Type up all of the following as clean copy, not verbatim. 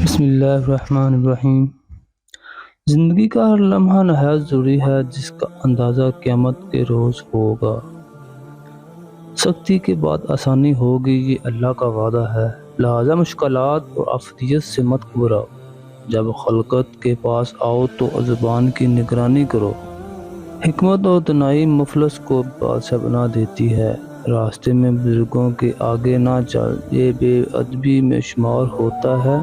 بسم اللہ الرحمن الرحیم۔ زندگی کا ہر لمحہ نہایت ضروری ہے، جس کا اندازہ قیامت کے روز ہوگا۔ سختی کے بعد آسانی ہوگی، یہ اللہ کا وعدہ ہے، لہذا مشکلات اور آفت سے مت گھبراؤ۔ جب خلقت کے پاس آؤ تو زبان کی نگرانی کرو۔ حکمت اور دانائی مفلس کو بادشاہ بنا دیتی ہے۔ راستے میں بزرگوں کے آگے نہ چل، یہ بے ادبی میں شمار ہوتا ہے۔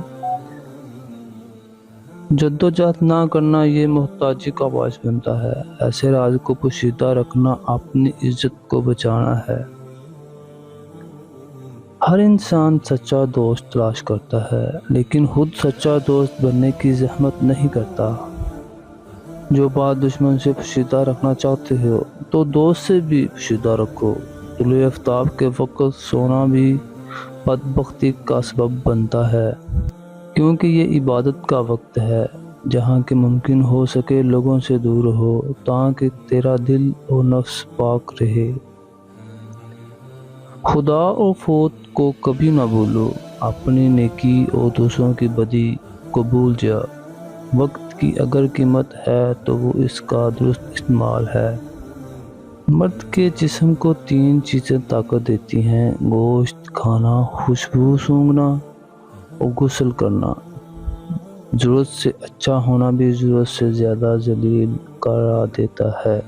جدوجہد نہ کرنا، یہ محتاجی کا باعث بنتا ہے۔ ایسے راز کو پوشیدہ رکھنا اپنی عزت کو بچانا ہے۔ ہر انسان سچا دوست تلاش کرتا ہے، لیکن خود سچا دوست بننے کی زحمت نہیں کرتا۔ جو بات دشمن سے پوشیدہ رکھنا چاہتے ہو تو دوست سے بھی پوشیدہ رکھو۔ طلوع آفتاب کے وقت سونا بھی بدبختی کا سبب بنتا ہے، کیونکہ یہ عبادت کا وقت ہے۔ جہاں کہ ممکن ہو سکے لوگوں سے دور رہو، تاکہ تیرا دل اور نفس پاک رہے۔ خدا اور فوت کو کبھی نہ بھولو، اپنی نیکی اور دوسروں کی بدی کو بھول جا۔ وقت کی اگر قیمت ہے تو وہ اس کا درست استعمال ہے۔ مرد کے جسم کو 3 چیزیں طاقت دیتی ہیں: گوشت کھانا، خوشبو سونگھنا اور غسل کرنا۔ ضرورت سے اچھا ہونا بھی ضرورت سے زیادہ ذلیل قرار دیتا ہے۔